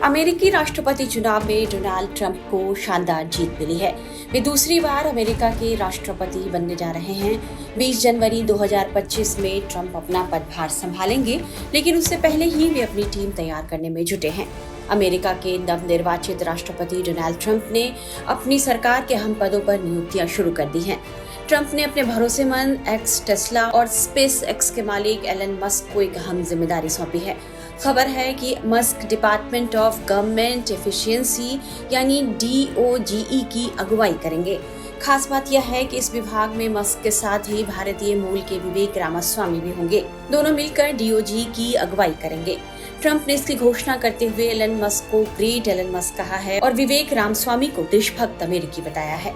अमेरिकी राष्ट्रपति चुनाव में डोनाल्ड ट्रंप को शानदार जीत मिली है। वे दूसरी बार अमेरिका के राष्ट्रपति बनने जा रहे हैं। 20 जनवरी 2025 में ट्रंप अपना पदभार संभालेंगे, लेकिन उससे पहले ही वे अपनी टीम तैयार करने में जुटे हैं। अमेरिका के नवनिर्वाचित राष्ट्रपति डोनाल्ड ट्रंप ने अपनी सरकार के अहम पदों पर नियुक्तियां शुरू कर दी हैं। ट्रंप ने अपने भरोसेमंद एक्स टेस्ला और स्पेस एक्स के मालिक एलन मस्क को एक अहम जिम्मेदारी सौंपी है। खबर है कि Musk department of government efficiency यानी DOGE की अगुवाई करेंगे। खास बात यह है कि इस विभाग में मस्क के साथ ही भारतीय मूल के विवेक रामास्वामी भी होंगे। दोनों मिलकर DOGE की अगुवाई करेंगे। ट्रंप ने इसकी घोषणा करते हुए एलन मस्क को ग्रेट एलन मस्क कहा है और विवेक रामास्वामी को देशभक्त अमेरिकी बताया है।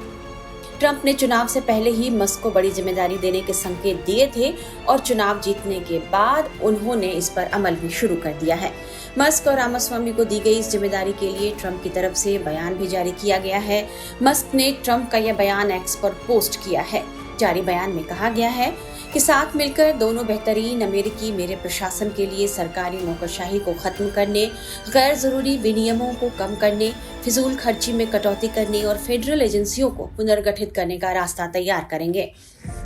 ट्रंप ने चुनाव से पहले ही मस्क को बड़ी जिम्मेदारी देने के संकेत दिए थे और चुनाव जीतने के बाद उन्होंने इस पर अमल भी शुरू कर दिया है। मस्क और रामास्वामी को दी गई इस जिम्मेदारी के लिए ट्रंप की तरफ से बयान भी जारी किया गया है। मस्क ने ट्रंप का यह बयान एक्स पर पोस्ट किया है। जारी बयान में कहा गया है कि साथ मिलकर दोनों बेहतरीन अमेरिकी मेरे प्रशासन के लिए सरकारी नौकरशाही को खत्म करने, गैर जरूरी विनियमों को कम करने, फिजूल खर्ची में कटौती करने और फेडरल एजेंसियों को पुनर्गठित करने का रास्ता तैयार करेंगे।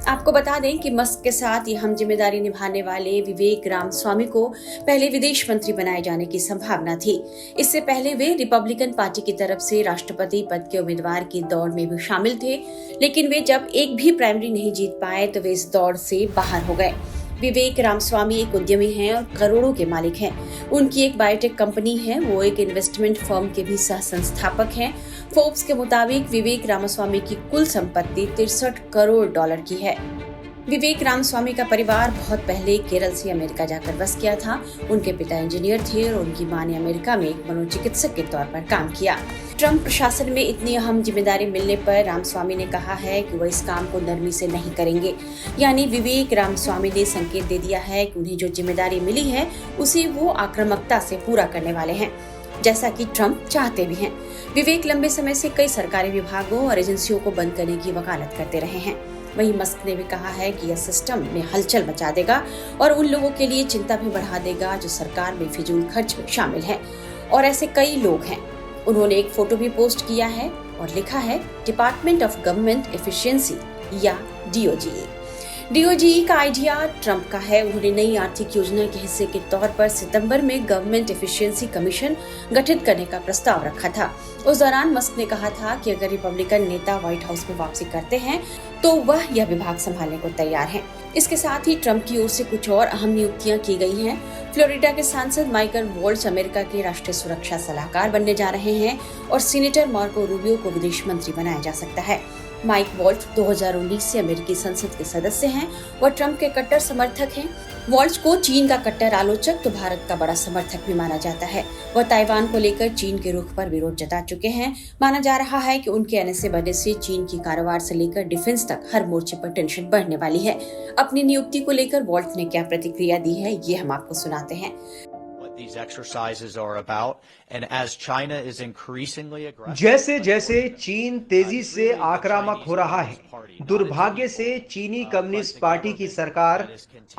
आपको बता दें कि मस्क के साथ ये हम जिम्मेदारी निभाने वाले विवेक रामास्वामी को पहले विदेश मंत्री बनाए जाने की संभावना थी। इससे पहले वे रिपब्लिकन पार्टी की तरफ से राष्ट्रपति पद के उम्मीदवार की दौड़ में भी शामिल थे, लेकिन वे जब एक भी प्राइमरी नहीं जीत पाए तो वे इस दौड़ से बाहर हो गए। विवेक रामास्वामी एक उद्यमी हैं और करोड़ों के मालिक हैं। उनकी एक बायोटेक कंपनी है। वो एक इन्वेस्टमेंट फर्म के भी सह संस्थापक हैं। फोर्ब्स के मुताबिक विवेक रामास्वामी की कुल संपत्ति $63 करोड़ की है। विवेक रामास्वामी का परिवार बहुत पहले केरल से अमेरिका जाकर बस गया था। उनके पिता इंजीनियर थे और उनकी मां ने अमेरिका में एक मनोचिकित्सक के तौर पर काम किया। ट्रंप प्रशासन में इतनी अहम जिम्मेदारी मिलने पर रामास्वामी ने कहा है कि वह इस काम को नरमी से नहीं करेंगे। यानी विवेक रामास्वामी ने संकेत दे दिया है कि उन्हें जो जिम्मेदारी मिली है उसे वो आक्रामकता से पूरा करने वाले हैं, जैसा कि ट्रंप चाहते भी हैं। विवेक लंबे समय से कई सरकारी विभागों और एजेंसियों को बंद करने की वकालत करते रहे हैं। वहीं मस्क ने भी कहा है कि यह सिस्टम में हलचल मचा देगा और उन लोगों के लिए चिंता भी बढ़ा देगा जो सरकार में फिजूल खर्च में शामिल हैं, और ऐसे कई लोग हैं। उन्होंने एक फोटो भी पोस्ट किया है और लिखा है डिपार्टमेंट ऑफ गवर्नमेंट एफिशिएंसी या DOGE का आइडिया ट्रंप का है। उन्होंने नई आर्थिक योजना के हिस्से के तौर पर सितंबर में गवर्नमेंट एफिशिएंसी कमीशन गठित करने का प्रस्ताव रखा था। उस दौरान मस्क ने कहा था कि अगर रिपब्लिकन नेता व्हाइट हाउस में वापसी करते हैं तो वह यह विभाग संभालने को तैयार हैं। इसके साथ ही ट्रंप की ओर से कुछ और अहम नियुक्तियां की गई हैं। फ्लोरिडा के सांसद माइकल वॉल्ट्ज अमेरिका के राष्ट्रीय सुरक्षा सलाहकार बनने जा रहे हैं और सीनेटर मार्को रूबियो को विदेश मंत्री बनाया जा सकता है। माइक वॉल्ट्ज 2019 से अमेरिकी संसद के सदस्य हैं और ट्रंप के कट्टर समर्थक हैं। वॉल्ट्ज को चीन का कट्टर आलोचक तो भारत का बड़ा समर्थक भी माना जाता है। वह ताइवान को लेकर चीन के रुख पर विरोध जता चुके हैं। माना जा रहा है कि उनके आने से बनने से चीन की कारोबार से लेकर डिफेंस तक हर मोर्चे पर टेंशन बढ़ने वाली है। अपनी नियुक्ति को लेकर वॉल्ट्ज ने क्या प्रतिक्रिया दी है, ये हम आपको सुनाते हैं। जैसे जैसे चीन तेजी से आक्रामक हो रहा है, दुर्भाग्य से चीनी कम्युनिस्ट पार्टी की सरकार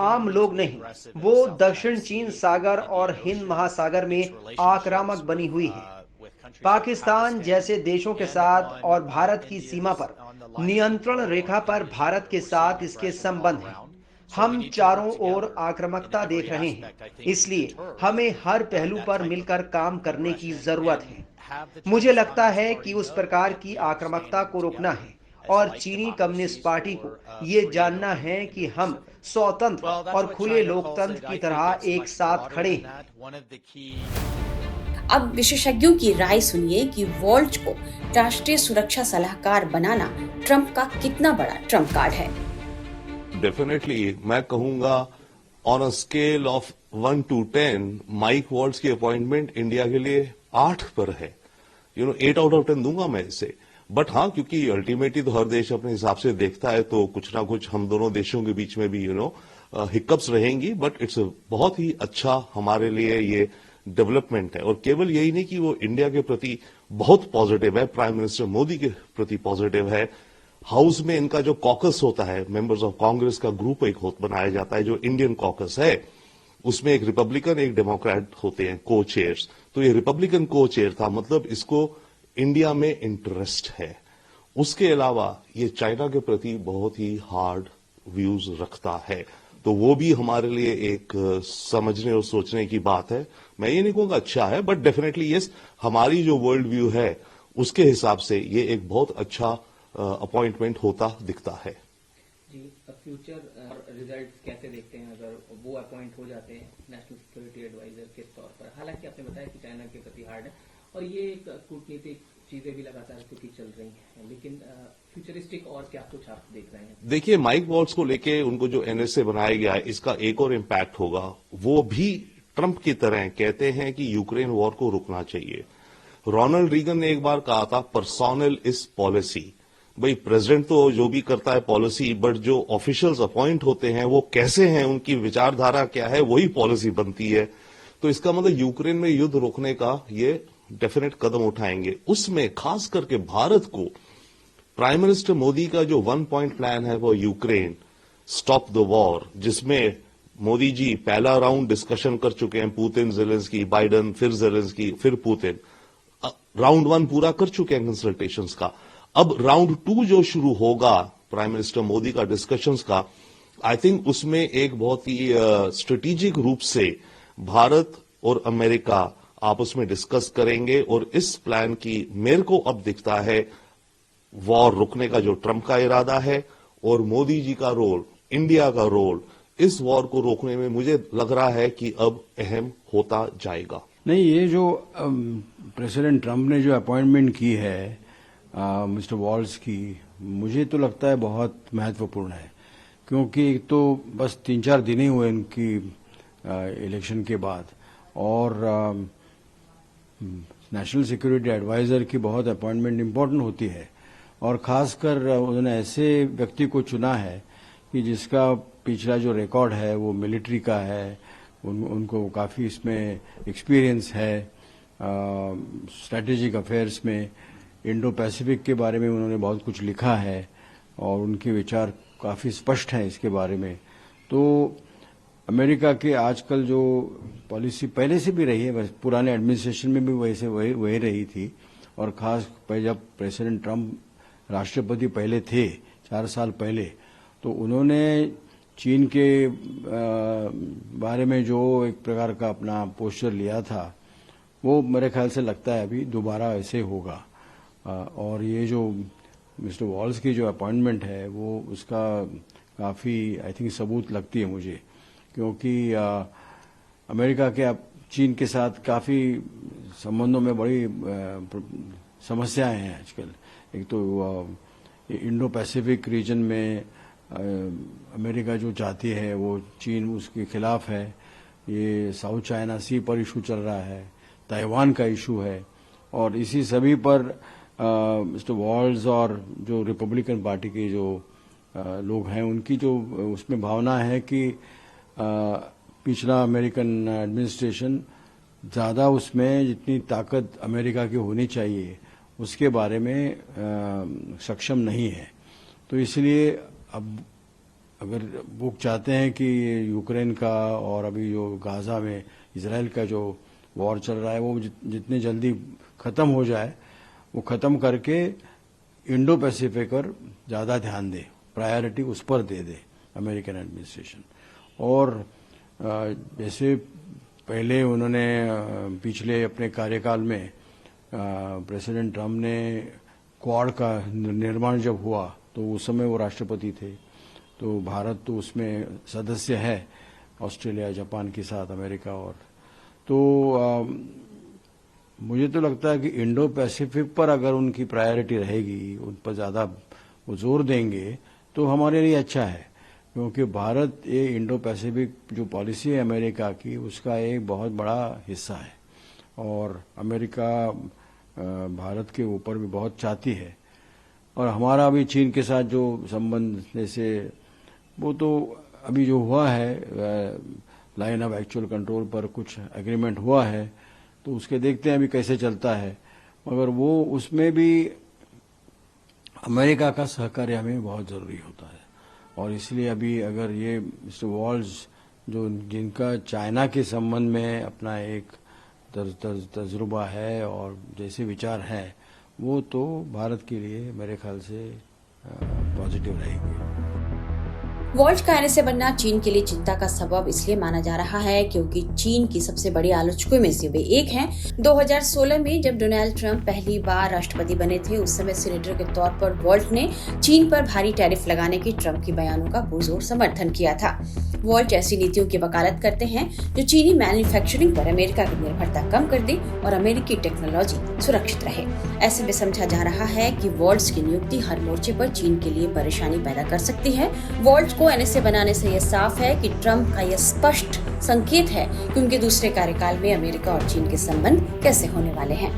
आम लोग नहीं, वो दक्षिण चीन सागर और हिंद महासागर में आक्रामक बनी हुई है। पाकिस्तान जैसे देशों के साथ और भारत की सीमा पर नियंत्रण रेखा पर भारत के साथ इसके संबंध हैं। हम चारों ओर आक्रामकता देख रहे हैं, इसलिए हमें हर पहलू पर मिलकर काम करने की जरूरत है। मुझे लगता है कि उस प्रकार की आक्रामकता को रोकना है और चीनी कम्युनिस्ट पार्टी को ये जानना है कि हम स्वतंत्र और खुले लोकतंत्र की तरह एक साथ खड़े हैं। अब विशेषज्ञों की राय सुनिए कि वॉल्ट्ज को राष्ट्रीय सुरक्षा सलाहकार बनाना ट्रंप का कितना बड़ा ट्रम्प कार्ड है। डेफिनेटली मैं कहूंगा on a scale of 1 to 10 Mike Waltz की अपॉइंटमेंट इंडिया के लिए 8 पर है। 8 out of 10 दूंगा मैं इसे। बट हाँ, क्योंकि अल्टीमेटली तो हर देश अपने हिसाब से देखता है, तो कुछ ना कुछ हम दोनों देशों के बीच में भी हिकअप्स रहेंगी। बट इट्स बहुत ही अच्छा हमारे लिए ये डेवलपमेंट है। और केवल यही नहीं कि वो इंडिया के प्रति बहुत पॉजिटिव है, प्राइम मिनिस्टर मोदी के प्रति पॉजिटिव है। हाउस में इनका जो कॉकस होता है, मेंबर्स ऑफ कांग्रेस का ग्रुप एक बनाया जाता है जो इंडियन कॉकस है, उसमें एक रिपब्लिकन एक डेमोक्रेट होते हैं को चेयर्स, तो ये रिपब्लिकन को चेयर था, मतलब इसको इंडिया में इंटरेस्ट है। उसके अलावा ये चाइना के प्रति बहुत ही हार्ड व्यूज रखता है, तो वो भी हमारे लिए एक समझने और सोचने की बात है। मैं ये नहीं कहूंगा अच्छा है, बट डेफिनेटली यस, हमारी जो वर्ल्ड व्यू है उसके हिसाब से ये एक बहुत अच्छा अपॉइंटमेंट होता दिखता है। जी, फ्यूचर रिजल्ट्स कैसे देखते हैं अगर वो अपॉइंट हो जाते हैं नेशनल सिक्योरिटी एडवाइजर के तौर पर? हालांकि आपने बताया कि चाइना के प्रति हार्ड है और ये एक कूटनीतिक चीजें भी लगातार क्योंकि चल रही हैं, लेकिन फ्यूचरिस्टिक और क्या कुछ आप देख रहे हैं? देखिए, माइक वॉल्स को लेके उनको जो एनएसए बनाया गया है, इसका एक और इम्पैक्ट होगा। वो भी ट्रंप की तरह कहते हैं कि यूक्रेन वॉर को रुकना चाहिए। रोनाल्ड रीगन ने एक बार कहा था, पर्सोनल इज पॉलिसी। भाई, प्रेसिडेंट तो जो भी करता है पॉलिसी, बट जो ऑफिशियल्स अपॉइंट होते हैं वो कैसे हैं, उनकी विचारधारा क्या है, वही पॉलिसी बनती है। तो इसका मतलब यूक्रेन में युद्ध रोकने का ये डेफिनेट कदम उठाएंगे। उसमें खास करके भारत को प्राइम मिनिस्टर मोदी का जो 1 पॉइंट प्लान है वो यूक्रेन स्टॉप द वॉर, जिसमें मोदी जी पहला राउंड डिस्कशन कर चुके हैं, पुतिन, जेलेंस्की, बाइडेन, फिर जेलेंस्की, फिर पुतिन। राउंड 1 पूरा कर चुके हैं कंसल्टेशंस का। अब राउंड 2 जो शुरू होगा प्राइम मिनिस्टर मोदी का डिस्कशंस का, आई थिंक उसमें एक बहुत ही स्ट्रेटेजिक रूप से भारत और अमेरिका आपस में डिस्कस करेंगे। और इस प्लान की मेरे को अब दिखता है वॉर रुकने का जो ट्रंप का इरादा है और मोदी जी का रोल, इंडिया का रोल इस वॉर को रोकने में मुझे लग रहा है कि अब अहम होता जाएगा। नहीं, ये जो प्रेसिडेंट ट्रंप ने जो अपॉइंटमेंट की है मिस्टर वॉल्स की, मुझे तो लगता है बहुत महत्वपूर्ण है, क्योंकि एक तो बस 3-4 दिन ही हुए इनकी इलेक्शन के बाद, और नेशनल सिक्योरिटी एडवाइजर की बहुत अपॉइंटमेंट इम्पोर्टेंट होती है, और खासकर उन्होंने ऐसे व्यक्ति को चुना है कि जिसका पिछला जो रिकॉर्ड है वो मिलिट्री का है, उनको काफ़ी इसमें एक्सपीरियंस है, स्ट्रैटेजिक अफेयर्स में, इंडो पैसिफिक के बारे में उन्होंने बहुत कुछ लिखा है और उनके विचार काफ़ी स्पष्ट हैं इसके बारे में। तो अमेरिका के आजकल जो पॉलिसी पहले से भी रही है, पुराने एडमिनिस्ट्रेशन में भी वैसे वही रही थी, और खास जब प्रेसिडेंट ट्रंप राष्ट्रपति पहले थे 4 साल पहले, तो उन्होंने चीन के बारे में जो एक प्रकार का अपना पोस्चर लिया था, वो मेरे ख्याल से लगता है अभी दोबारा ऐसे होगा। और ये जो मिस्टर वॉल्स की जो अपॉइंटमेंट है वो उसका काफ़ी आई थिंक सबूत लगती है मुझे, क्योंकि अमेरिका के अब चीन के साथ काफ़ी संबंधों में बड़ी समस्याएं हैं आजकल। एक तो इंडो पैसिफिक रीजन में अमेरिका जो चाहती है वो चीन उसके खिलाफ है, ये साउथ चाइना सी पर इशू चल रहा है, ताइवान का इशू है, और इसी सभी पर मिस्टर वॉल्स और जो रिपब्लिकन पार्टी के जो लोग हैं उनकी जो उसमें भावना है कि पिछला अमेरिकन एडमिनिस्ट्रेशन ज़्यादा उसमें जितनी ताकत अमेरिका की होनी चाहिए उसके बारे में सक्षम नहीं है। तो इसलिए अब अगर वो चाहते हैं कि यूक्रेन का और अभी जो गाज़ा में इजराइल का जो वॉर चल रहा है वो जितनी जल्दी ख़त्म हो जाए, वो ख़त्म करके इंडो पैसिफिक पर ज़्यादा ध्यान दे, प्रायोरिटी उस पर दे दे अमेरिकन एडमिनिस्ट्रेशन। और जैसे पहले उन्होंने पिछले अपने कार्यकाल में प्रेसिडेंट ट्रंप ने क्वाड का निर्माण जब हुआ तो उस समय वो राष्ट्रपति थे, तो भारत तो उसमें सदस्य है ऑस्ट्रेलिया, जापान के साथ, अमेरिका, और तो मुझे तो लगता है कि इंडो पैसिफिक पर अगर उनकी प्रायोरिटी रहेगी, उन पर ज़्यादा वो जोर देंगे तो हमारे लिए अच्छा है, क्योंकि भारत ये इंडो पैसिफिक जो पॉलिसी है अमेरिका की उसका एक बहुत बड़ा हिस्सा है, और अमेरिका भारत के ऊपर भी बहुत चाहती है। और हमारा भी चीन के साथ जो संबंध, जैसे वो तो अभी जो हुआ है लाइन ऑफ एक्चुअल कंट्रोल पर कुछ एग्रीमेंट हुआ है, तो उसके देखते हैं अभी कैसे चलता है, मगर वो उसमें भी अमेरिका का सहकार्य हमें बहुत ज़रूरी होता है। और इसलिए अभी अगर ये मिस्टर वॉल्स जो जिनका चाइना के संबंध में अपना एक तजुर्बा है और जैसे विचार हैं, वो तो भारत के लिए मेरे ख्याल से पॉजिटिव रहेंगे। वॉल्ट का एनएसए बनना चीन के लिए चिंता का सबब इसलिए माना जा रहा है क्योंकि चीन की सबसे बड़ी आलोचकों में से वे एक हैं। 2016 में जब डोनाल्ड ट्रंप पहली बार राष्ट्रपति बने थे, उस समय सीनेटर के तौर पर वॉल्ट ने चीन पर भारी टैरिफ लगाने के ट्रंप के बयानों का पुरजोर समर्थन किया था। वॉल्ट ऐसी नीतियों की वकालत करते हैं जो चीनी मैन्युफैक्चरिंग पर अमेरिका की निर्भरता कम कर दे और अमेरिकी टेक्नोलॉजी सुरक्षित रहे। ऐसे में समझा जा रहा है कि वॉल्ट की नियुक्ति हर मोर्चे पर चीन के लिए परेशानी पैदा कर सकती है। वॉल्ट को एनएसए बनाने से यह साफ है कि ट्रंप का यह स्पष्ट संकेत है कि उनके दूसरे कार्यकाल में अमेरिका और चीन के संबंध कैसे होने वाले हैं।